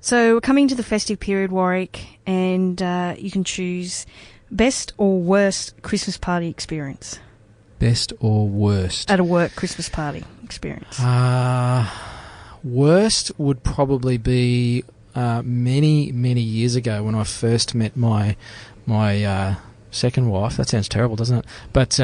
So we're coming to the festive period, Warwick, and you can choose best or worst Christmas party experience. Best or worst? At a work Christmas party experience. Worst would probably be many, many years ago when I first met my second wife. That sounds terrible, doesn't it? But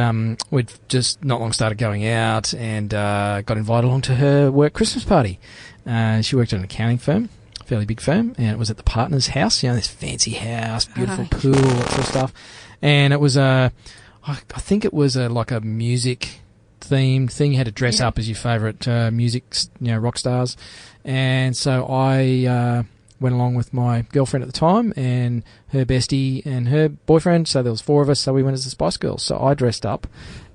we'd just not long started going out and got invited along to her work Christmas party. She worked at an accounting firm, a fairly big firm, and it was at the partner's house, this fancy house, beautiful pool, that sort of stuff. And it was I think it was like a music themed thing. You had to dress up as your favourite music, rock stars. And so I went along with my girlfriend at the time and her bestie and her boyfriend. So there was 4 of us. So we went as the Spice Girls. So I dressed up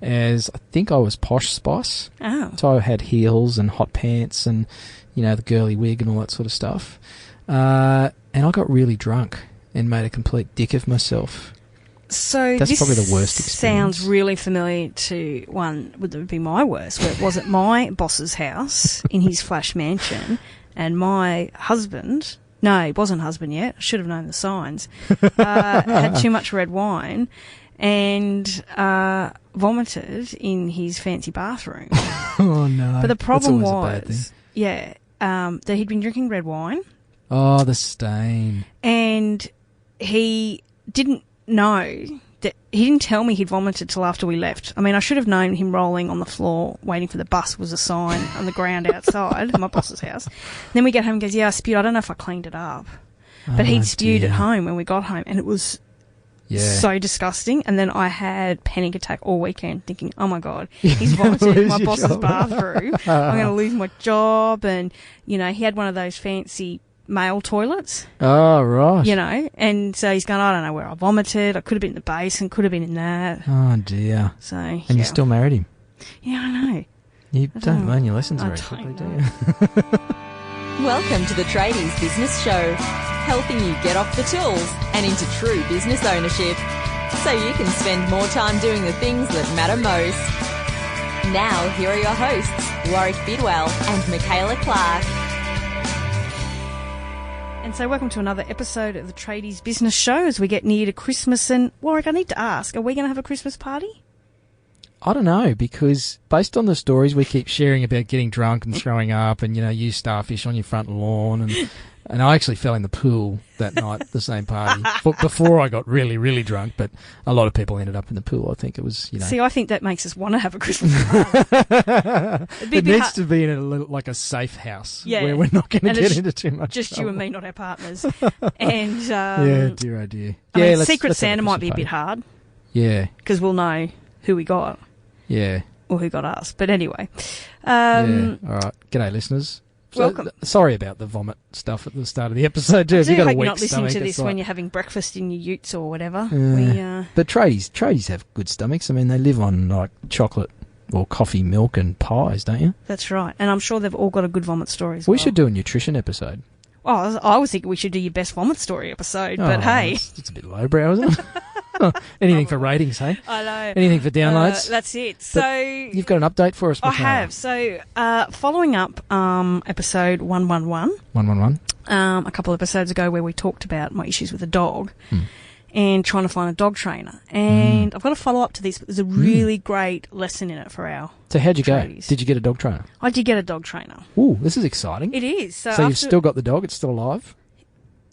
as, I think I was Posh Spice. Oh. So I had heels and hot pants and, the girly wig and all that sort of stuff. And I got really drunk and made a complete dick of myself. So that's this probably the worst experience. Sounds really familiar to one, would be my worst, where it was at my boss's house in his flash mansion, and my husband, no, he wasn't husband yet, I should have known the signs, had too much red wine and vomited in his fancy bathroom. Oh, no. But the problem That's always a bad thing. that he'd been drinking red wine. Oh, the stain. And he didn't know that, he didn't tell me he'd vomited till after we left. I mean, I should have known him rolling on the floor waiting for the bus was a sign on the ground outside my boss's house. Then we get home and goes, I spewed. I don't know if I cleaned it up. But he'd spewed at home when we got home, and it was so disgusting. And then I had panic attack all weekend thinking, oh my God, he's vomited in my boss's bathroom. I'm going to lose my job. And, he had one of those fancy male toilets. Oh, right. And so he's going, I don't know where I vomited. I could have been in the basin, could have been in that. Oh, dear. So, and you still married him? Yeah, I know. You don't learn your lessons very quickly, do you? Welcome to the Tradies Business Show, helping you get off the tools and into true business ownership, so you can spend more time doing the things that matter most. Now, here are your hosts, Warwick Bidwell and Michaela Clark. And so welcome to another episode of the Tradies Business Show as we get near to Christmas. And Warwick, I need to ask, are we going to have a Christmas party? I don't know, because based on the stories we keep sharing about getting drunk and throwing up and, you starfish on your front lawn and I actually fell in the pool that night at the same party before I got really, really drunk, but a lot of people ended up in the pool. I think it was, See, I think that makes us want to have a Christmas party. It needs to be in a safe house where we're not going to get into too much just trouble. You and me, not our partners. And yeah, dear, oh dear. Secret Santa might be a bit hard. Yeah. Because we'll know who we got. Yeah. Or who got us. But anyway. All right. G'day, listeners. Welcome. Sorry about the vomit stuff at the start of the episode, too. I If you've got a hope weak you're not listening stomach, to this when you're having breakfast in your utes or whatever. But tradies have good stomachs. I mean, they live on chocolate or coffee, milk and pies, don't you? That's right. And I'm sure they've all got a good vomit story as well. We should do a nutrition episode. Oh, I was thinking we should do your best vomit story episode, but hey. It's a bit lowbrow, isn't it? Anything for ratings, hey? I know. Anything for downloads? That's it. So you've got an update for us, Michaela? I have. So following up episode 111. 111. A couple of episodes ago where we talked about my issues with a dog and trying to find a dog trainer. And I've got a follow-up to this, but there's a really great lesson in it for our So how'd you tradies. go? Did you get a dog trainer? I did get a dog trainer. Ooh, this is exciting. It is. So you've still got the dog? It's still alive?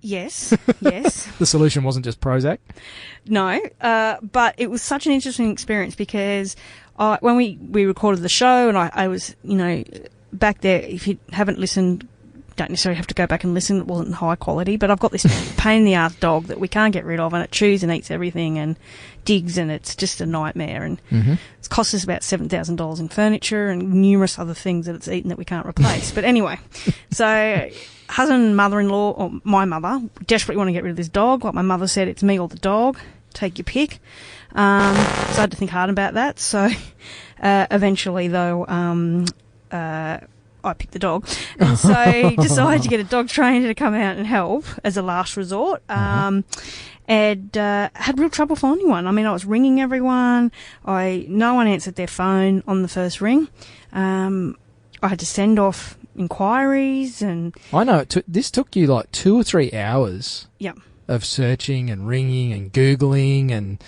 Yes, yes. The solution wasn't just Prozac? No, but it was such an interesting experience because when we recorded the show and I was, back there, if you haven't listened, don't necessarily have to go back and listen. It wasn't high quality, but I've got this pain in the ass dog that we can't get rid of, and it chews and eats everything and digs, and it's just a nightmare. And it's cost us about $7,000 in furniture and numerous other things that it's eaten that we can't replace. But anyway, so husband and mother-in-law, or my mother, desperately want to get rid of this dog. Like my mother said, it's me or the dog. Take your pick. So I had to think hard about that. So eventually, though, I picked the dog. And so decided to get a dog trainer to come out and help as a last resort. And had real trouble finding one. I mean, I was ringing everyone. No one answered their phone on the first ring. I had to send off inquiries and... I know. This took you like 2 or 3 hours Yep. of searching and ringing and Googling and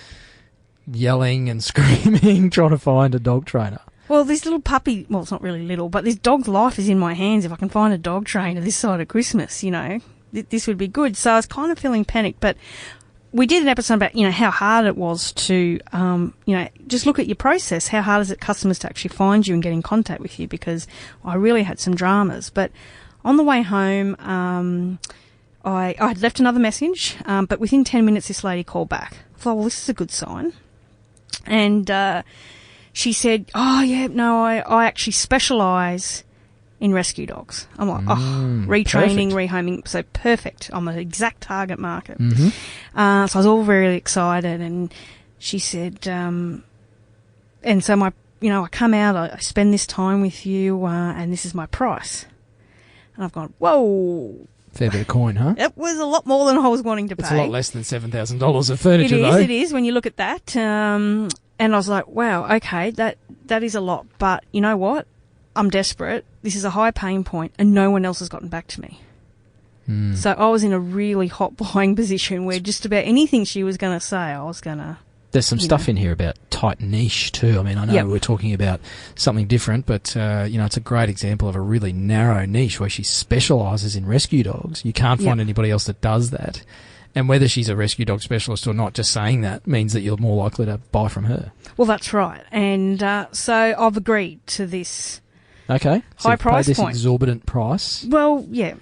yelling and screaming trying to find a dog trainer. Well, this little puppy, well, it's not really little, but this dog's life is in my hands. If I can find a dog trainer this side of Christmas, this would be good. So I was kind of feeling panicked, but we did an episode about, how hard it was to, just look at your process. How hard is it customers to actually find you and get in contact with you? Because I really had some dramas. But on the way home, I had left another message, but within 10 minutes, this lady called back. I thought, well, this is a good sign. And she said, oh, yeah, no, I actually specialise in rescue dogs. I'm like, retraining, rehoming, so perfect. I'm an exact target market. Mm-hmm. So I was all very excited, and she said, and so I come out, I spend this time with you, and this is my price. And I've gone, whoa. Fair bit of coin, huh? It was a lot more than I was wanting to pay. It's a lot less than $7,000 of furniture, though. It is, when you look at that. And I was like, wow, okay, that is a lot. But you know what? I'm desperate. This is a high pain point, and no one else has gotten back to me. So I was in a really hot buying position where just about anything she was going to say, I was going to... There's some stuff in here about tight niche too. I mean, I know we're talking about something different, but, it's a great example of a really narrow niche where she specialises in rescue dogs. You can't find anybody else that does that. And whether she's a rescue dog specialist or not, just saying that means that you're more likely to buy from her. Well, that's right. And so I've agreed to this high price this point. Exorbitant price. Well, yeah.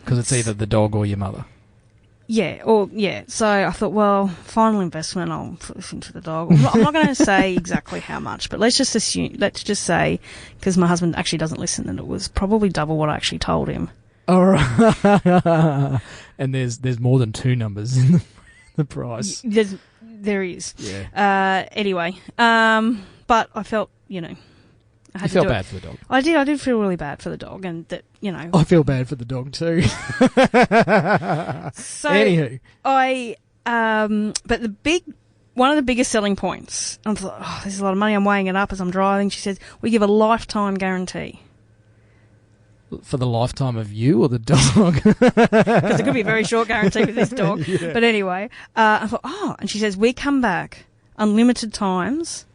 Because it's either the dog or your mother. Yeah, so I thought, well, final investment, I'll put this into the dog. I'm not going to say exactly how much, but let's just say, because my husband actually doesn't listen, and it was probably double what I actually told him. All right. And there's more than 2 numbers in the price. There is. Yeah. Anyway, but I felt, I had you felt bad for the dog. I did feel really bad for the dog, and that, I feel bad for the dog too. So anywho, but one of the biggest selling points, I thought, oh, this is a lot of money. I'm weighing it up as I'm driving. She says, we give a lifetime guarantee. For the lifetime of you or the dog? Because it could be a very short guarantee with this dog. Yeah. But anyway, I thought, and she says, we come back unlimited times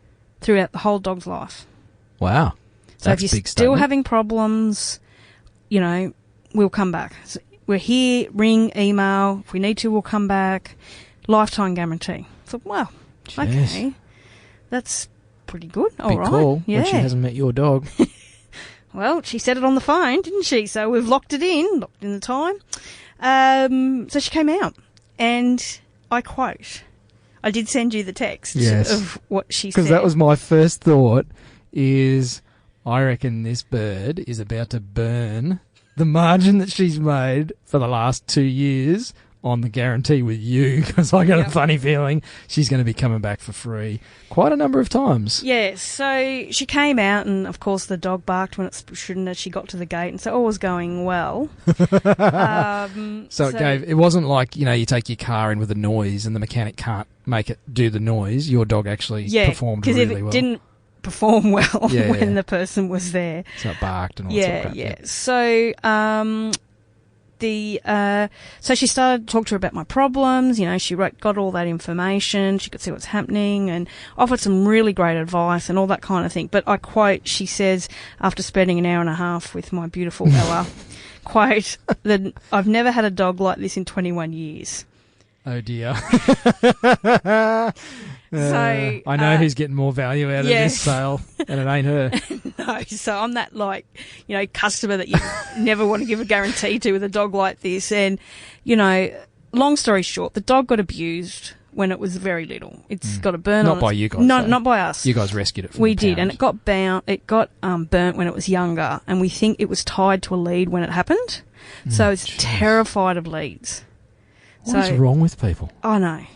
throughout the whole dog's life. Wow. So if you're still having problems, we'll come back. So we're here, ring, email. If we need to, we'll come back. Lifetime guarantee. So, wow, okay. That's pretty good. All right. Cool. Yeah. When she hasn't met your dog. Well, she said it on the phone, didn't she? So we've locked in the time. So she came out, and I quote, I did send you the text of what she said. Because that was my first thought, is I reckon this bird is about to burn the margin that she's made for the last 2 years on the guarantee with you, because I got a funny feeling she's going to be coming back for free quite a number of times. Yeah, so she came out, and of course the dog barked when it shouldn't as she got to the gate, and so all was going well. It wasn't like, you take your car in with a noise and the mechanic can't make it do the noise. Your dog actually performed really well. Yeah, because it didn't perform well when the person was there. So it barked and all that sort of crap. Yeah. So so she started to talk to her about my problems. She got all that information. She could see what's happening and offered some really great advice and all that kind of thing. But I quote, she says, after spending an hour and a half with my beautiful Ella, quote, that I've never had a dog like this in 21 years. Oh dear. So I know who's getting more value out of this sale, and it ain't her. No, so I'm that customer that you never want to give a guarantee to with a dog like this. And, long story short, the dog got abused when it was very little. It's got a burn on it. Not by you guys. No, not by us. You guys rescued it from We the did, pound. and it got burnt when it was younger, and we think it was tied to a lead when it happened. So it's terrified of leads. What is wrong with people? I know.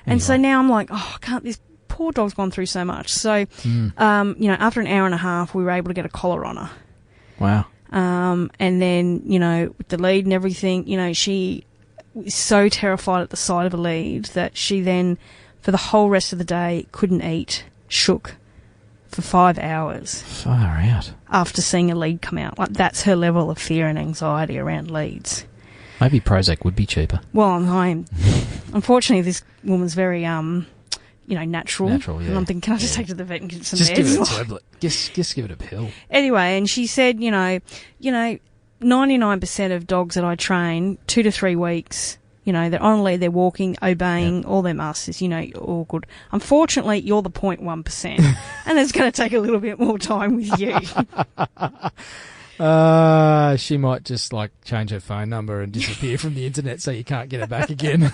And so now I'm like, this poor dog's gone through so much. So, after an hour and a half, we were able to get a collar on her. Wow. And then, with the lead and everything, she was so terrified at the sight of a lead that she then, for the whole rest of the day, couldn't eat, shook, for 5 hours. Far out. After seeing a lead come out. Like, that's her level of fear and anxiety around leads. Maybe Prozac would be cheaper. Well, unfortunately, this woman's very, natural. Natural, yeah. And I'm thinking, can I just take her to the vet and get some just meds? Give it a tablet. Just give it a pill. Anyway, and she said, 99% of dogs that I train, 2 to 3 weeks, they're on a lead, they're walking, obeying, all their masters, all good. Unfortunately, you're the 0.1%, and it's going to take a little bit more time with you. She might just change her phone number and disappear from the internet so you can't get her back again.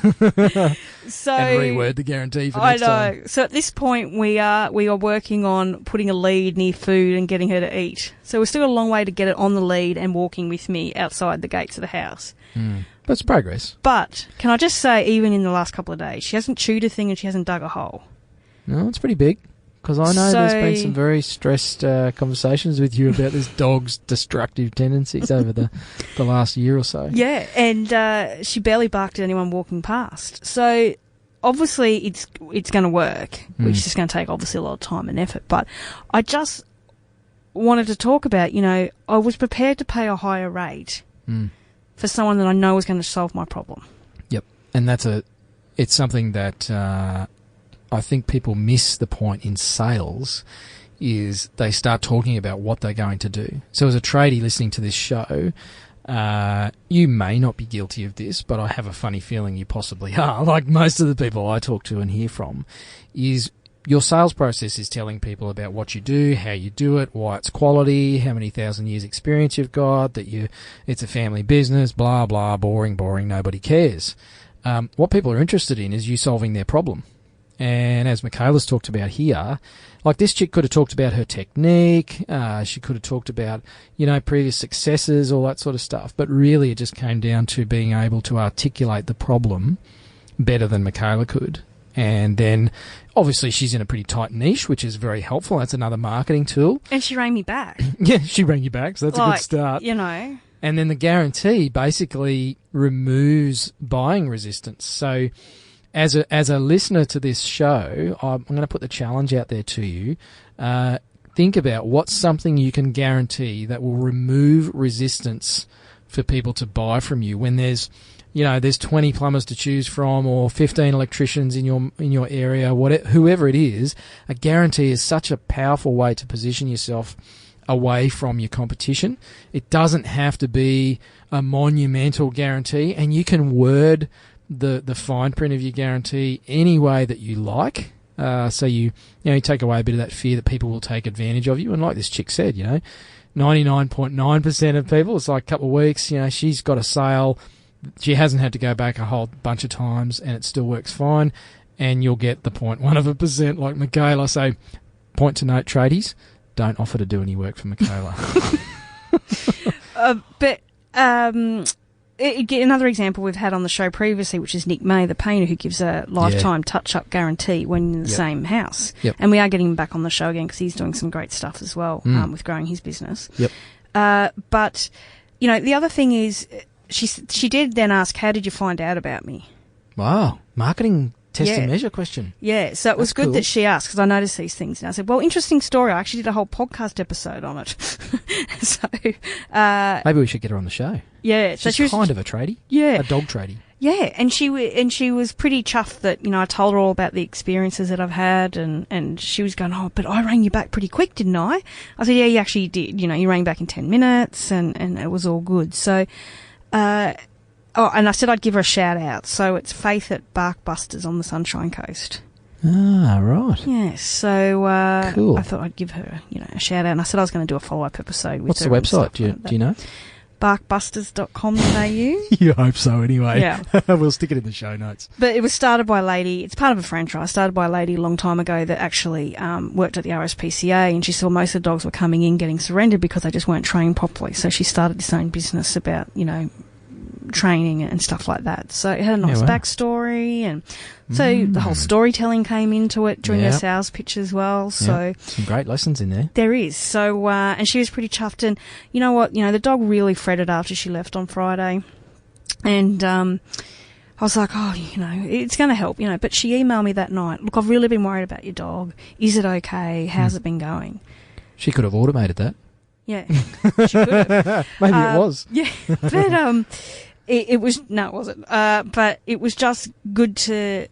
So and reword the guarantee for next time. So at this point we are working on putting a lead near food and getting her to eat. So we're still a long way to get it on the lead and walking with me outside the gates of the house. But it's progress. But can I just say, even in the last couple of days, she hasn't chewed a thing and she hasn't dug a hole. No, it's pretty big. Because I know there's been some very stressed conversations with you about this dog's destructive tendencies over the last year or so. Yeah, and she barely barked at anyone walking past. So obviously it's going to work, which is going to take obviously a lot of time and effort. But I just wanted to talk about, I was prepared to pay a higher rate for someone that I know is going to solve my problem. Yep, and it's something that I think people miss the point in sales is they start talking about what they're going to do. So as a tradie listening to this show, you may not be guilty of this, but I have a funny feeling you possibly are. Like most of the people I talk to and hear from, is your sales process is telling people about what you do, how you do it, why it's quality, how many thousand years experience you've got, that it's a family business, blah, blah, boring, nobody cares. What people are interested in is you solving their problem. And as Michaela's talked about here, like this chick could have talked about her technique, she could have talked about, previous successes, all that sort of stuff. But really it just came down to being able to articulate the problem better than Michaela could. And then obviously she's in a pretty tight niche, which is very helpful. That's another marketing tool. And she rang me back. Yeah, she rang you back, so that's a good start. And then the guarantee basically removes buying resistance. So as a listener to this show, I'm going to put the challenge out there to you. Think about what's something you can guarantee that will remove resistance for people to buy from you when there's 20 plumbers to choose from or 15 electricians in your area, whoever it is. A guarantee is such a powerful way to position yourself away from your competition. It doesn't have to be a monumental guarantee, and you can word the fine print of your guarantee any way that you like. So you take away a bit of that fear that people will take advantage of you. And like this chick said, 99.9% of people, it's like a couple of weeks, she's got a sale. She hasn't had to go back a whole bunch of times and it still works fine. And you'll get the 0.1% like Michaela. So point to note, tradies, don't offer to do any work for Michaela. Another example we've had on the show previously, which is Nick May, the painter, who gives a lifetime touch-up guarantee when in the same house. Yep. And we are getting him back on the show again because he's doing some great stuff as well with growing his business. Yep. But, the other thing is she did then ask, how did you find out about me? Wow. Marketing test and measure question. Yeah, so it was good that she asked because I noticed these things. And I said, well, interesting story. I actually did a whole podcast episode on it. So maybe we should get her on the show. Yeah. So she was kind of a tradie. Yeah. A dog tradie. Yeah, and she was pretty chuffed that, I told her all about the experiences that I've had and she was going, oh, but I rang you back pretty quick, didn't I? I said, yeah, you actually did. You rang back in 10 minutes and it was all good. So, and I said I'd give her a shout out. So it's Faith at Barkbusters on the Sunshine Coast. Ah, right. Yeah, so cool. I thought I'd give her, a shout out. And I said I was going to do a follow-up episode with her. What's the website? Do you know? Barkbusters.com.au. You hope so anyway. Yeah. We'll stick it in the show notes. But it was started by a lady, it's part of a franchise, started by a lady a long time ago that actually worked at the RSPCA, and she saw most of the dogs were coming in getting surrendered because they just weren't trained properly. So she started this own business about, training and stuff like that. So it had a nice backstory, and so the whole storytelling came into it during her sales pitch as well. So some great lessons in there. There is. So and she was pretty chuffed, and the dog really fretted after she left on Friday, and I was like, oh, it's going to help, But she emailed me that night. Look, I've really been worried about your dog. Is it okay? How's it been going? She could have automated that. Yeah, she could have. Maybe it was. Yeah, but it was no, it wasn't. But it was just good to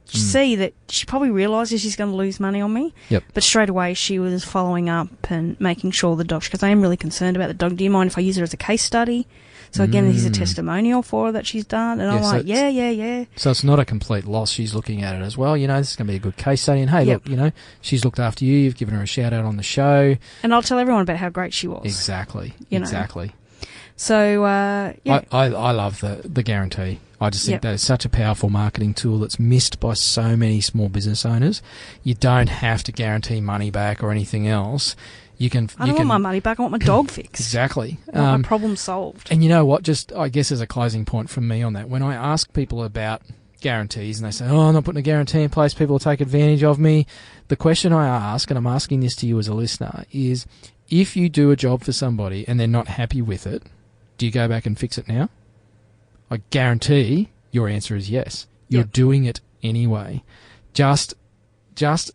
see that she probably realises she's going to lose money on me. Yep. But straight away she was following up and making sure the dog, because I am really concerned about the dog. Do you mind if I use her as a case study? So again, here's a testimonial for her that she's done, and I'm like, yeah. So it's not a complete loss. She's looking at it as well. This is going to be a good case study. And hey, look, she's looked after you. You've given her a shout out on the show, and I'll tell everyone about how great she was. Exactly. So I love the guarantee. I just think that is such a powerful marketing tool that's missed by so many small business owners. You don't have to guarantee money back or anything else. I don't want my money back. I want my dog fixed. Exactly. I want my problem solved. And you know what? Just, I guess as a closing point from me on that, when I ask people about guarantees and they say, I'm not putting a guarantee in place, people will take advantage of me. The question I ask, and I'm asking this to you as a listener, is if you do a job for somebody and they're not happy with it, do you go back and fix it now? I guarantee your answer is yes. You're doing it anyway. Just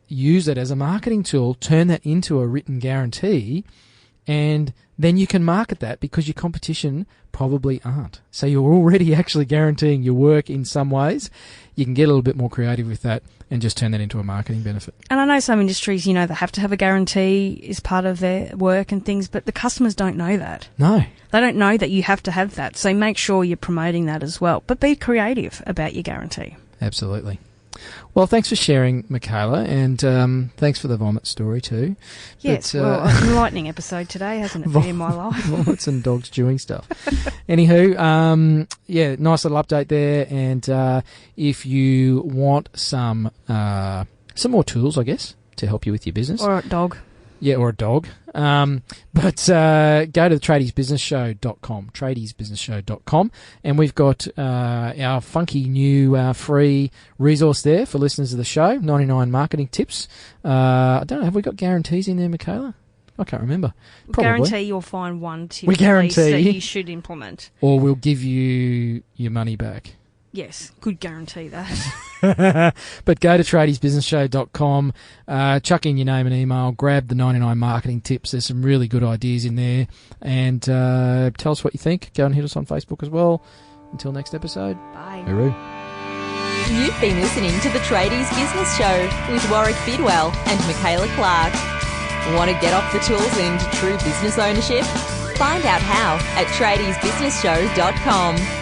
use it as a marketing tool, turn that into a written guarantee, and then you can market that because your competition probably aren't. So you're already actually guaranteeing your work in some ways. You can get a little bit more creative with that and just turn that into a marketing benefit. And I know some industries, they have to have a guarantee as part of their work and things, but the customers don't know that. No. They don't know that you have to have that. So make sure you're promoting that as well. But be creative about your guarantee. Absolutely. Well, thanks for sharing, Michaela, and thanks for the vomit story too. Yes, it's an enlightening episode today, hasn't it, been in my life? Vomits and dogs chewing stuff. Anywho, nice little update there, and if you want some more tools, I guess, to help you with your business. Or a dog. Yeah, or a dog. But go to the tradiesbusinessshow.com, and we've got our funky new free resource there for listeners of the show, 99 marketing tips. I don't know, have we got guarantees in there, Michaela? I can't remember. Probably. Guarantee you'll find one tip we guarantee that you should implement. Or we'll give you your money back. Yes, could guarantee that. But go to tradiesbusinessshow.com, chuck in your name and email, grab the 99 marketing tips. There's some really good ideas in there. And tell us what you think. Go and hit us on Facebook as well. Until next episode. Bye. Hooroo. You've been listening to the Tradies Business Show with Warwick Bidwell and Michaela Clark. Want to get off the tools and into true business ownership? Find out how at tradiesbusinessshow.com.